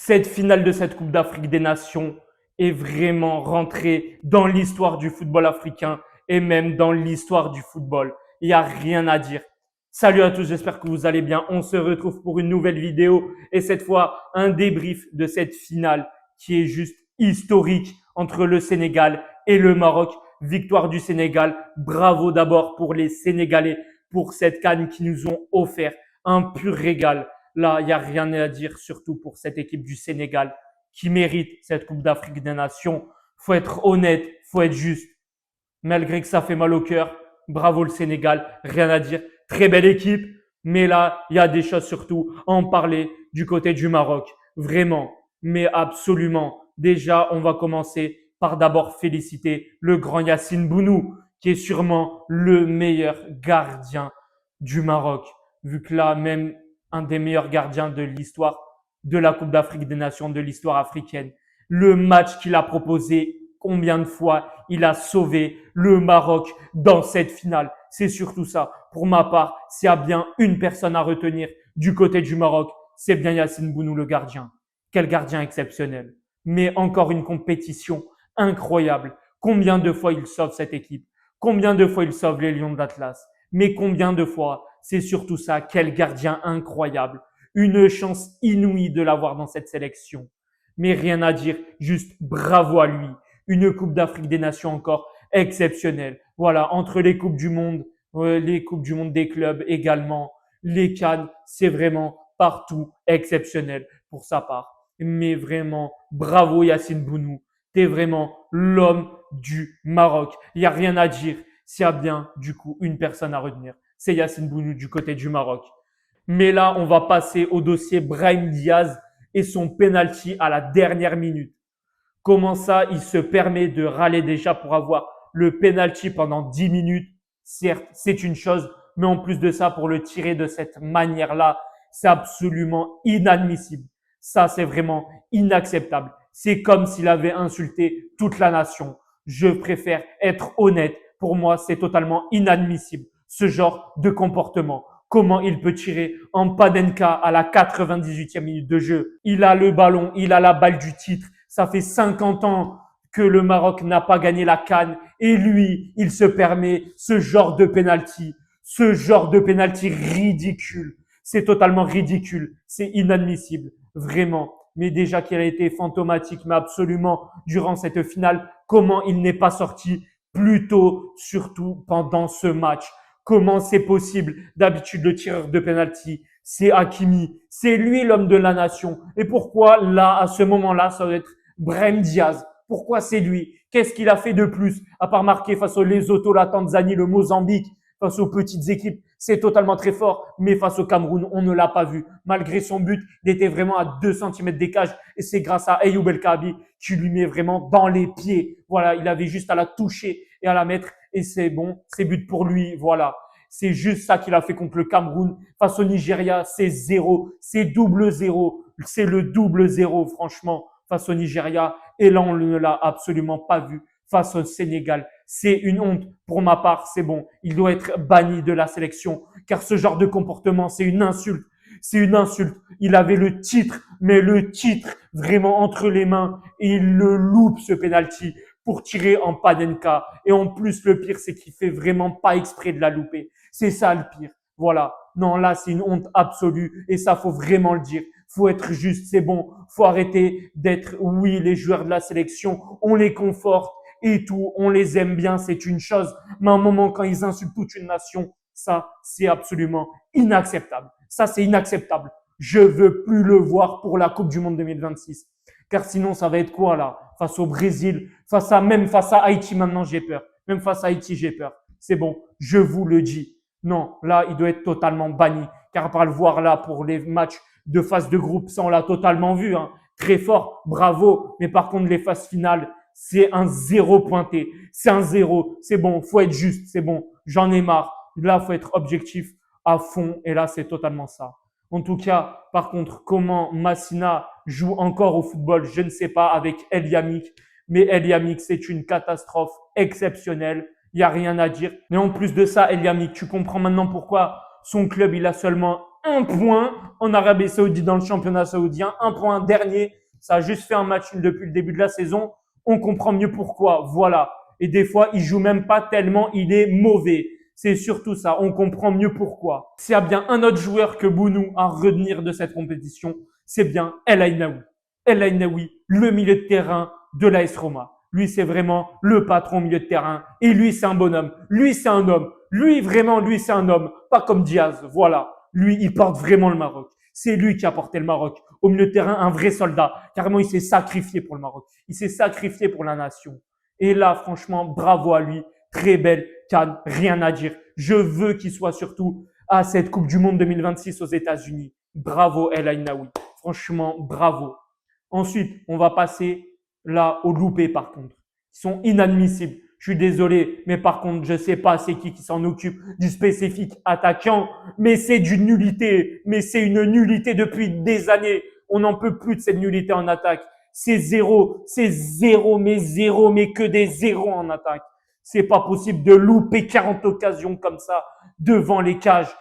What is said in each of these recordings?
Cette finale de cette Coupe d'Afrique des Nations est vraiment rentrée dans l'histoire du football africain et même dans l'histoire du football. Il n'y a rien à dire. Salut à tous, j'espère que vous allez bien. On se retrouve pour une nouvelle vidéo et cette fois un débrief de cette finale qui est juste historique entre le Sénégal et le Maroc. Victoire du Sénégal. Bravo d'abord pour les Sénégalais pour cette CAN qui nous ont offert un pur régal. Là, il n'y a rien à dire, surtout pour cette équipe du Sénégal qui mérite cette Coupe d'Afrique des Nations. Faut être honnête, faut être juste. Malgré que ça fait mal au cœur, bravo le Sénégal, rien à dire. Très belle équipe, mais là, il y a des choses surtout à en parler du côté du Maroc. Vraiment, mais absolument. Déjà, on va commencer par d'abord féliciter le grand Yacine Bounou, qui est sûrement le meilleur gardien du Maroc. Vu que là, même un des meilleurs gardiens de l'histoire de la Coupe d'Afrique des Nations, de l'histoire africaine. Le match qu'il a proposé, combien de fois il a sauvé le Maroc dans cette finale. C'est surtout ça. Pour ma part, s'il y a bien une personne à retenir du côté du Maroc, c'est bien Yacine Bounou, le gardien. Quel gardien exceptionnel. Mais encore une compétition incroyable. Combien de fois il sauve cette équipe? Combien de fois il sauve les Lions de l'Atlas? Mais combien de fois? C'est surtout ça. Quel gardien incroyable. Une chance inouïe de l'avoir dans cette sélection. Mais rien à dire, juste bravo à lui. Une Coupe d'Afrique des Nations encore exceptionnelle. Voilà, entre les Coupes du Monde des clubs également, les CAN, c'est vraiment partout exceptionnel pour sa part. Mais vraiment, bravo Yacine Bounou. T'es vraiment l'homme du Maroc. Il n'y a rien à dire. S'il y a bien, du coup, une personne à retenir, c'est Yacine Bounou du côté du Maroc. Mais là, on va passer au dossier Brahim Diaz et son penalty à la dernière minute. Comment ça, il se permet de râler déjà pour avoir le penalty pendant 10 minutes? Certes, c'est une chose, mais en plus de ça, pour le tirer de cette manière-là, c'est absolument inadmissible. Ça, c'est vraiment inacceptable. C'est comme s'il avait insulté toute la nation. Je préfère être honnête. Pour moi, c'est totalement inadmissible, ce genre de comportement. Comment il peut tirer en Panenka à la 98e minute de jeu? Il a le ballon, il a la balle du titre. Ça fait 50 ans que le Maroc n'a pas gagné la CAN et lui, il se permet ce genre de penalty ridicule. C'est totalement ridicule, c'est inadmissible, vraiment. Mais déjà qu'il a été fantomatique, mais absolument, durant cette finale, comment il n'est pas sorti plus tôt, surtout pendant ce match. Comment c'est possible? D'habitude, le tireur de penalty, c'est Hakimi. C'est lui l'homme de la nation. Et pourquoi là, à ce moment-là, ça doit être Brahim Diaz? Pourquoi c'est lui? Qu'est-ce qu'il a fait de plus? À part marquer face aux Lesotho, la Tanzanie, le Mozambique, face aux petites équipes, c'est totalement très fort. Mais face au Cameroun, on ne l'a pas vu. Malgré son but, il était vraiment à 2 cm des cages. Et c'est grâce à Ayoub El Kabi qui lui met vraiment dans les pieds. Voilà, il avait juste à la toucher et à la mettre. Et c'est bon, c'est but pour lui. Voilà. C'est juste ça qu'il a fait contre le Cameroun. Face au Nigeria, c'est zéro. C'est double zéro. C'est le double zéro, franchement, face au Nigeria. Et là, on ne l'a absolument pas vu face au Sénégal. C'est une honte. Pour ma part, c'est bon. Il doit être banni de la sélection. Car ce genre de comportement, c'est une insulte. C'est une insulte. Il avait le titre, mais le titre vraiment entre les mains. Et il le loupe, ce penalty, pour tirer en Panenka. Et en plus, le pire, c'est qu'il fait vraiment pas exprès de la louper. C'est ça le pire. Voilà. Non, là, c'est une honte absolue. Et ça, faut vraiment le dire. Faut être juste. C'est bon. Faut arrêter d'être, oui, les joueurs de la sélection, on les conforte et tout. On les aime bien. C'est une chose. Mais à un moment, quand ils insultent toute une nation, ça, c'est absolument inacceptable. Ça, c'est inacceptable. Je veux plus le voir pour la Coupe du Monde 2026. Car sinon, ça va être quoi, là? Face au Brésil, même face à Haïti, maintenant, j'ai peur. Même face à Haïti, j'ai peur. C'est bon. Je vous le dis. Non, là, il doit être totalement banni. Car par le voir là, pour les matchs de phase de groupe, ça, on l'a totalement vu, hein. Très fort. Bravo. Mais par contre, les phases finales, c'est un zéro pointé. C'est un zéro. C'est bon. Faut être juste. C'est bon. J'en ai marre. Là, faut être objectif à fond. Et là, c'est totalement ça. En tout cas, par contre, comment Massina joue encore au football, je ne sais pas, avec El Yamik. Mais El Yamik, c'est une catastrophe exceptionnelle. Il n'y a rien à dire. Mais en plus de ça, El Yamik, tu comprends maintenant pourquoi son club, il a seulement un point en Arabie Saoudite dans le championnat saoudien, un point dernier. Ça a juste fait un match nul depuis le début de la saison. On comprend mieux pourquoi. Voilà. Et des fois, il joue même pas tellement il est mauvais. C'est surtout ça. On comprend mieux pourquoi. S'il y a bien un autre joueur que Bounou à retenir de cette compétition, c'est bien El Ainaoui. El Ainaoui, le milieu de terrain de l'AS Roma. Lui, c'est vraiment le patron au milieu de terrain. Et lui, c'est un bonhomme. Lui, c'est un homme. Lui, vraiment, lui, c'est un homme. Pas comme Diaz. Voilà. Lui, il porte vraiment le Maroc. C'est lui qui a porté le Maroc. Au milieu de terrain, un vrai soldat. Carrément, il s'est sacrifié pour le Maroc. Il s'est sacrifié pour la nation. Et là, franchement, bravo à lui. Très belle CAN. Rien à dire. Je veux qu'il soit surtout à cette Coupe du Monde 2026 aux États-Unis. Bravo, El Ainaoui. Franchement, bravo. Ensuite, on va passer là aux loupés par contre. Ils sont inadmissibles. Je suis désolé, mais par contre, je sais pas c'est qui s'en occupe du spécifique attaquant, mais c'est d'une nullité. Mais c'est une nullité depuis des années. On n'en peut plus de cette nullité en attaque. C'est zéro, mais que des zéros en attaque. C'est pas possible de louper 40 occasions comme ça devant les cages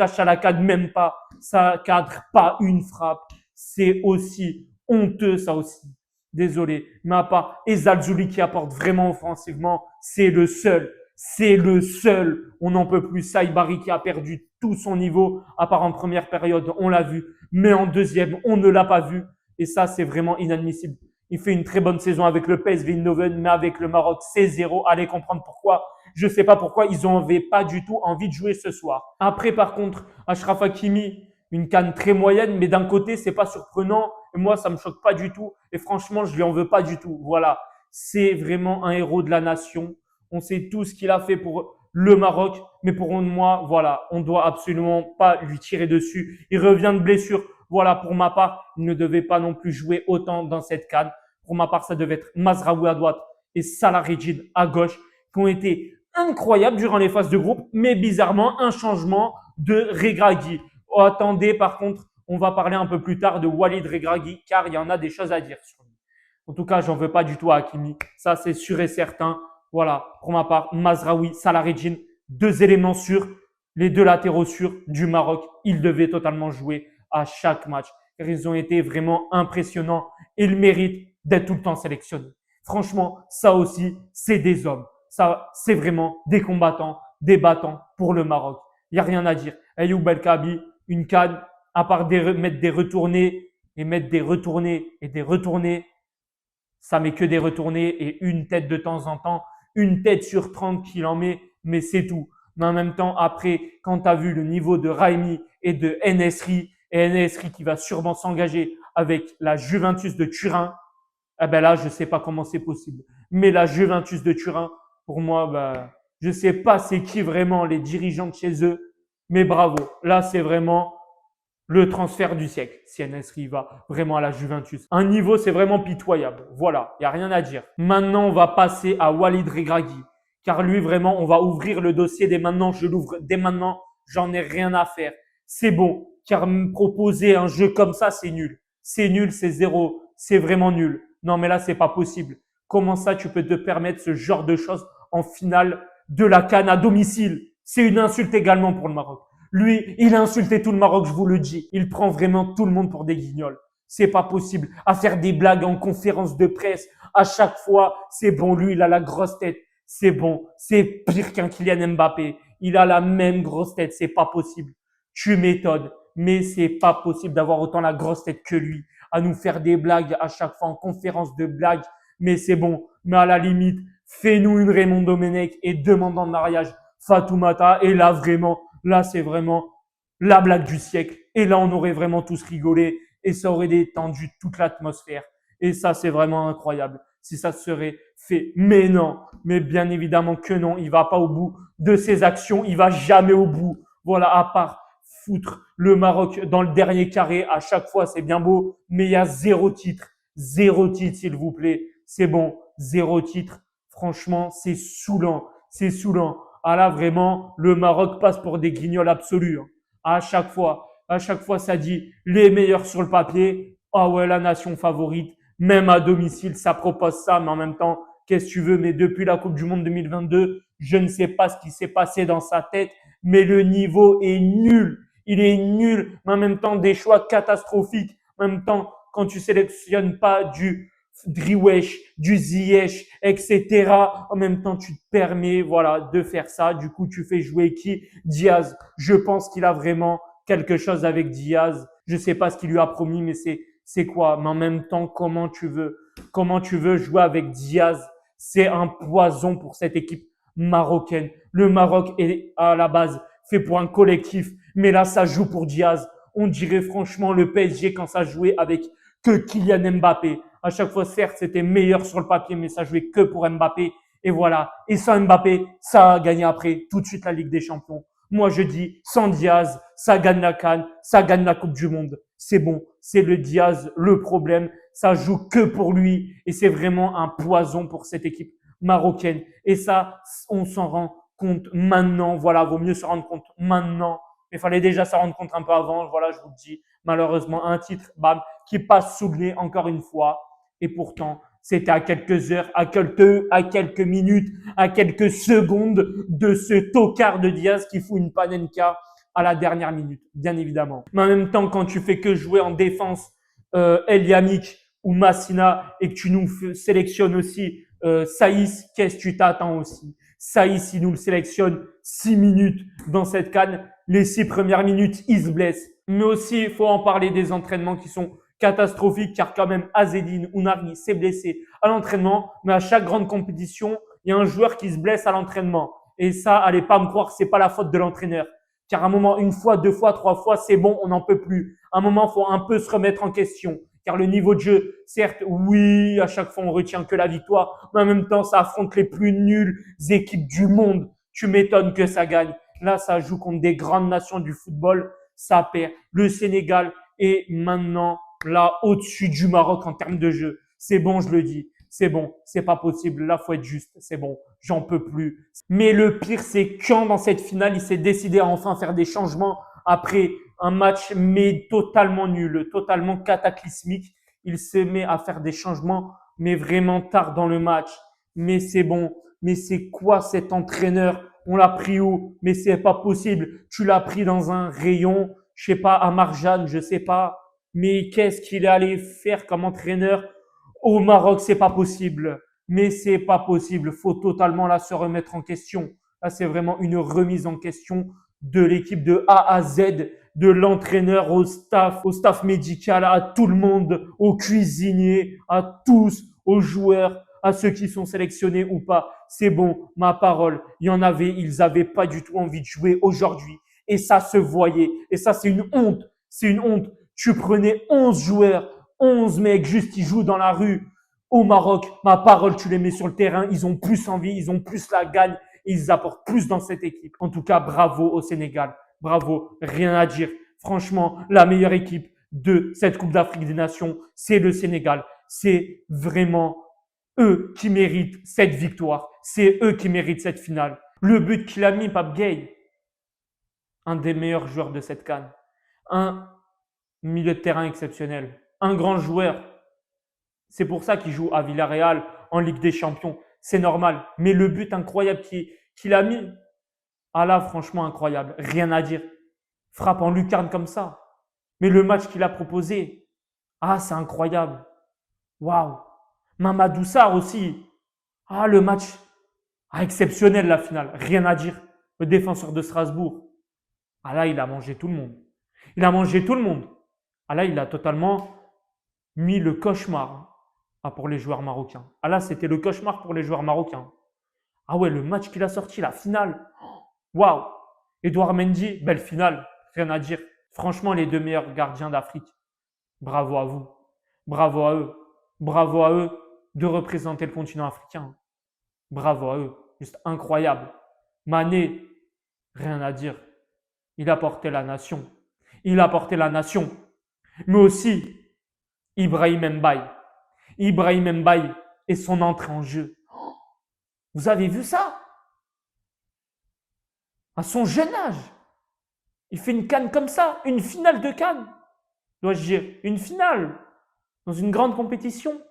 ça la cadre même pas, ça cadre pas une frappe. C'est aussi honteux, ça aussi. Désolé. Mais à part Ezalzouli qui apporte vraiment offensivement, c'est le seul. C'est le seul. On n'en peut plus. Saïbari qui a perdu tout son niveau, à part en première période, on l'a vu. Mais en deuxième, on ne l'a pas vu. Et ça, c'est vraiment inadmissible. Il fait une très bonne saison avec le PSV Eindhoven, mais avec le Maroc, c'est zéro. Allez comprendre pourquoi. Je sais pas pourquoi ils n'avaient pas du tout envie de jouer ce soir. Après, par contre, Achraf Hakimi, une canne très moyenne, mais d'un côté, c'est pas surprenant. Et moi, ça me choque pas du tout. Et franchement, je lui en veux pas du tout. Voilà. C'est vraiment un héros de la nation. On sait tout ce qu'il a fait pour le Maroc. Mais pour moi, voilà, on doit absolument pas lui tirer dessus. Il revient de blessure. Voilà, pour ma part, il ne devait pas non plus jouer autant dans cette canne. Pour ma part, ça devait être Mazraoui à droite et Salah Redjid à gauche, qui ont été incroyables durant les phases de groupe, mais bizarrement, un changement de Regragui. Oh, attendez, par contre, on va parler un peu plus tard de Walid Regragui, car il y en a des choses à dire sur lui. En tout cas, j'en veux pas du tout à Hakimi. Ça, c'est sûr et certain. Voilà, pour ma part, Mazraoui, Salah Redjid, deux éléments sûrs, les deux latéraux sûrs du Maroc. Ils devaient totalement jouer à chaque match. Car ils ont été vraiment impressionnants et ils méritent d'être tout le temps sélectionnés. Franchement, ça aussi, c'est des hommes. Ça, c'est vraiment des combattants, des battants pour le Maroc. Il n'y a rien à dire. Ayoub El Kabi, une canne, à part mettre des retournés et mettre des retournés et des retournés, ça met que des retournés et une tête de temps en temps, une tête sur 30 qu'il en met, mais c'est tout. Mais en même temps, après, quand tu as vu le niveau de Raimi et de Nesri, et Nesri qui va sûrement s'engager avec la Juventus de Turin, eh ben là, je sais pas comment c'est possible. Mais la Juventus de Turin, pour moi, bah, je sais pas c'est qui vraiment les dirigeants de chez eux, mais bravo. Là, c'est vraiment le transfert du siècle, si Nesri va vraiment à la Juventus. Un niveau, c'est vraiment pitoyable. Voilà, il n'y a rien à dire. Maintenant, on va passer à Walid Regragui. Car lui, vraiment, on va ouvrir le dossier dès maintenant. Je l'ouvre dès maintenant. J'en ai rien à faire. C'est bon. Car me proposer un jeu comme ça, c'est nul. C'est nul, c'est zéro. C'est vraiment nul. Non, mais là, c'est pas possible. Comment ça, tu peux te permettre ce genre de choses en finale de la CAN à domicile? C'est une insulte également pour le Maroc. Lui, il a insulté tout le Maroc, je vous le dis. Il prend vraiment tout le monde pour des guignols. C'est pas possible. À faire des blagues en conférence de presse, à chaque fois, c'est bon, lui, il a la grosse tête. C'est bon. C'est pire qu'un Kylian Mbappé. Il a la même grosse tête. C'est pas possible. Tu m'étonnes. Mais c'est pas possible d'avoir autant la grosse tête que lui. À nous faire des blagues à chaque fois en conférence de blagues. Mais c'est bon. Mais à la limite, fais-nous une Raymond Domenech et demande en mariage Fatoumata. Et là, vraiment, là, c'est vraiment la blague du siècle. Et là, on aurait vraiment tous rigolé et ça aurait détendu toute l'atmosphère. Et ça, c'est vraiment incroyable si ça serait fait. Mais non, mais bien évidemment que non. Il va pas au bout de ses actions. Il va jamais au bout. Voilà, à part foutre le Maroc dans le dernier carré. À chaque fois, c'est bien beau, mais il y a zéro titre. Zéro titre, s'il vous plaît. C'est bon, zéro titre. Franchement, c'est saoulant. C'est saoulant. Ah là, vraiment, le Maroc passe pour des guignols absolus. À chaque fois, ça dit les meilleurs sur le papier. Ah ouais, la nation favorite. Même à domicile, ça propose ça, mais en même temps, qu'est-ce que tu veux? Mais depuis la Coupe du Monde 2022, je ne sais pas ce qui s'est passé dans sa tête, mais le niveau est nul. il est nul, mais en même temps des choix catastrophiques. En même temps, quand tu sélectionnes pas du Driwesh, du Ziyech, etc. En même temps, tu te permets, voilà, de faire ça. Du coup, tu fais jouer qui? Diaz. Je pense qu'il a vraiment quelque chose avec Diaz. Je sais pas ce qu'il lui a promis, mais c'est quoi? Mais en même temps, comment tu veux jouer avec Diaz? C'est un poison pour cette équipe marocaine. Le Maroc est à la base fait pour un collectif, mais là, ça joue pour Diaz. On dirait franchement le PSG quand ça jouait avec que Kylian Mbappé. À chaque fois, certes, c'était meilleur sur le papier, mais ça jouait que pour Mbappé. Et voilà. Et sans Mbappé, ça a gagné après tout de suite la Ligue des Champions. Moi, je dis, sans Diaz, ça gagne la CAN, ça gagne la Coupe du Monde. C'est bon. C'est le Diaz, le problème. Ça joue que pour lui. Et c'est vraiment un poison pour cette équipe marocaine. Et ça, on s'en rend compte maintenant. Voilà, vaut mieux se rendre compte maintenant. Mais il fallait déjà s'en rendre compte un peu avant. Voilà, je vous le dis. Malheureusement, un titre, bam, qui passe sous le nez encore une fois. Et pourtant, c'était à quelques heures, à quelques minutes, à quelques secondes de ce tocard de Diaz qui fout une panenka à la dernière minute, bien évidemment. Mais en même temps, quand tu fais que jouer en défense El Yamik ou Massina et que tu nous sélectionnes aussi Saïs, qu'est-ce que tu t'attends aussi? Saïs, il nous le sélectionne 6 minutes dans cette canne. Les 6 premières minutes, il se blesse. Mais aussi, il faut en parler des entraînements qui sont catastrophiques, car quand même, Azzedine Ounahi s'est blessé à l'entraînement, mais à chaque grande compétition, il y a un joueur qui se blesse à l'entraînement. Et ça, allez pas me croire, c'est pas la faute de l'entraîneur. Car à un moment, une fois, deux fois, trois fois, c'est bon, on n'en peut plus. À un moment, il faut un peu se remettre en question. Car le niveau de jeu, certes, oui, à chaque fois, on retient que la victoire, mais en même temps, ça affronte les plus nulles équipes du monde. Tu m'étonnes que ça gagne. Là, ça joue contre des grandes nations du football, ça perd. Le Sénégal est maintenant là au-dessus du Maroc en termes de jeu. C'est bon, je le dis. C'est bon, c'est pas possible. Là, faut être juste. C'est bon, j'en peux plus. Mais le pire, c'est quand dans cette finale, il s'est décidé à enfin faire des changements après un match mais totalement nul, totalement cataclysmique. Il se met à faire des changements, mais vraiment tard dans le match. Mais c'est bon. Mais c'est quoi cet entraîneur? On l'a pris où? Mais c'est pas possible. Tu l'as pris dans un rayon, je sais pas, à Marjane, je sais pas. Mais qu'est-ce qu'il est allé faire comme entraîneur au Maroc? C'est pas possible. Mais c'est pas possible. Faut totalement là se remettre en question. Là, c'est vraiment une remise en question de l'équipe de A à Z, de l'entraîneur au staff médical, à tout le monde, aux cuisiniers, à tous, aux joueurs, à ceux qui sont sélectionnés ou pas. C'est bon, ma parole. Il y en avait, ils avaient pas du tout envie de jouer aujourd'hui. Et ça se voyait. Et ça, c'est une honte. C'est une honte. Tu prenais 11 joueurs, 11 mecs juste qui jouent dans la rue au Maroc. Ma parole, tu les mets sur le terrain. Ils ont plus envie, ils ont plus la gagne et ils apportent plus dans cette équipe. En tout cas, bravo au Sénégal. Bravo. Rien à dire. Franchement, la meilleure équipe de cette Coupe d'Afrique des Nations, c'est le Sénégal. C'est vraiment eux qui méritent cette victoire. C'est eux qui méritent cette finale. Le but qu'il a mis, Pape Gueye, un des meilleurs joueurs de cette CAN. Un milieu de terrain exceptionnel. Un grand joueur. C'est pour ça qu'il joue à Villarreal en Ligue des Champions. C'est normal. Mais le but incroyable qu'il a mis, ah là, franchement, incroyable. Rien à dire. Frappe en lucarne comme ça. Mais le match qu'il a proposé, ah, c'est incroyable. Waouh. Mamadou Sarr aussi. Ah, le match. Ah, exceptionnel la finale. Rien à dire. Le défenseur de Strasbourg. Ah là, il a mangé tout le monde. Il a mangé tout le monde. Ah là, il a totalement mis le cauchemar pour les joueurs marocains. Ah là, c'était le cauchemar pour les joueurs marocains. Ah ouais, le match qu'il a sorti, la finale. Waouh. Edouard Mendy, belle finale. Rien à dire. Franchement, les deux meilleurs gardiens d'Afrique. Bravo à vous. Bravo à eux. Bravo à eux de représenter le continent africain. Bravo à eux. Juste incroyable. Mané, rien à dire. Il a porté la nation. Il a porté la nation. Mais aussi, Ibrahim Mbaye. Ibrahim Mbaye et son entrée en jeu. Vous avez vu ça? À son jeune âge, il fait une CAN comme ça, une finale de CAN. Dois-je dire, une finale dans une grande compétition.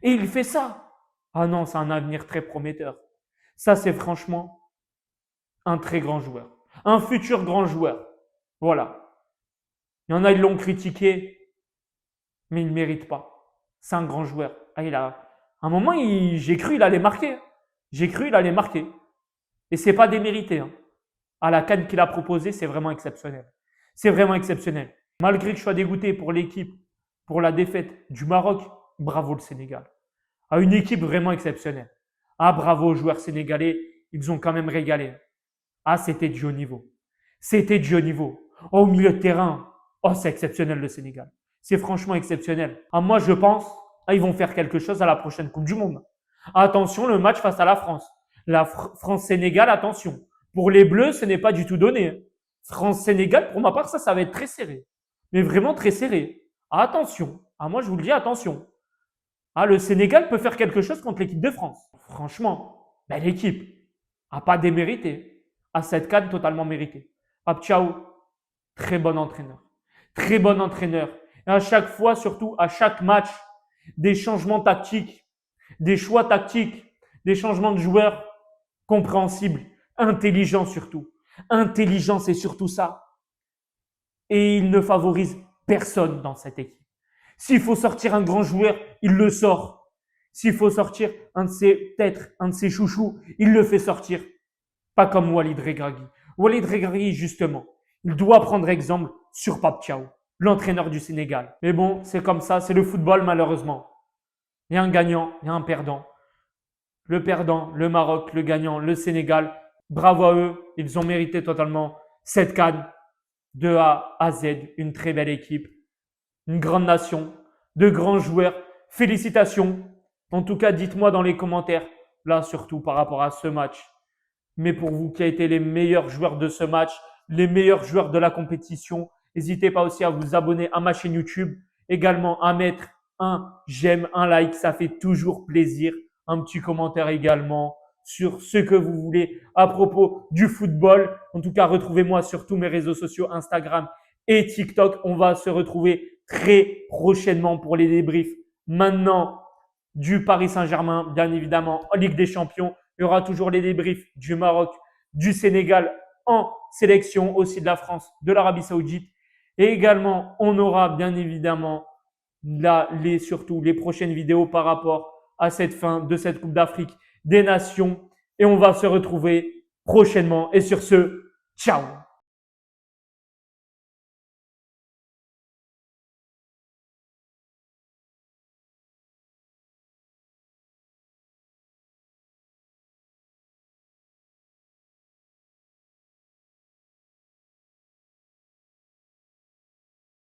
Et il fait ça. Ah non, c'est un avenir très prometteur. Ça, c'est franchement un très grand joueur. Un futur grand joueur. Voilà. Il y en a, ils l'ont critiqué, mais il ne mérite pas. C'est un grand joueur. Ah, à un moment, j'ai cru qu'il allait marquer. J'ai cru qu'il allait marquer. Et c'est pas démérité. Hein. À la CAN qu'il a proposé, c'est vraiment exceptionnel. C'est vraiment exceptionnel. Malgré que je sois dégoûté pour l'équipe, pour la défaite du Maroc, bravo le Sénégal. À une équipe vraiment exceptionnelle. Ah, bravo aux joueurs sénégalais, ils ont quand même régalé. Ah, c'était du haut niveau. C'était du haut niveau. Oh, au milieu de terrain, oh, c'est exceptionnel le Sénégal. C'est franchement exceptionnel. Ah, moi, je pense, ah, ils vont faire quelque chose à la prochaine Coupe du Monde. Attention, le match face à la France. La France-Sénégal, attention. Pour les Bleus, ce n'est pas du tout donné. France-Sénégal, pour ma part, ça va être très serré. Mais vraiment très serré. Ah, attention. Ah, moi, je vous le dis, attention. Ah, le Sénégal peut faire quelque chose contre l'équipe de France. Franchement, ben, l'équipe n'a pas démérité. À cette CAN totalement méritée. Pape Thiaw, très bon entraîneur. Très bon entraîneur. Et à chaque fois, surtout à chaque match, des changements tactiques, des choix tactiques, des changements de joueurs compréhensibles, intelligents surtout. Intelligent, c'est surtout ça. Et il ne favorise personne dans cette équipe. S'il faut sortir un grand joueur, il le sort. S'il faut sortir peut-être un de ses chouchous, il le fait sortir. Pas comme Walid Regragui. Walid Regragui, justement, il doit prendre exemple sur Pape Thiaw, l'entraîneur du Sénégal. Mais bon, c'est comme ça, c'est le football malheureusement. Il y a un gagnant, il y a un perdant. Le perdant, le Maroc, le gagnant, le Sénégal. Bravo à eux, ils ont mérité totalement cette CAN de A à Z, une très belle équipe, une grande nation, de grands joueurs. Félicitations. En tout cas, dites-moi dans les commentaires, là surtout par rapport à ce match, mais pour vous qui a été les meilleurs joueurs de ce match, les meilleurs joueurs de la compétition. N'hésitez pas aussi à vous abonner à ma chaîne YouTube, également à mettre un j'aime, un like, ça fait toujours plaisir. Un petit commentaire également sur ce que vous voulez à propos du football. En tout cas, retrouvez-moi sur tous mes réseaux sociaux, Instagram et TikTok. On va se retrouver très prochainement pour les débriefs. Maintenant, du Paris Saint-Germain, bien évidemment, en Ligue des Champions. Il y aura toujours les débriefs du Maroc, du Sénégal en sélection, aussi de la France, de l'Arabie Saoudite. Et également, on aura bien évidemment là, surtout les prochaines vidéos par rapport à cette fin de cette Coupe d'Afrique des Nations. Et on va se retrouver prochainement. Et sur ce, ciao!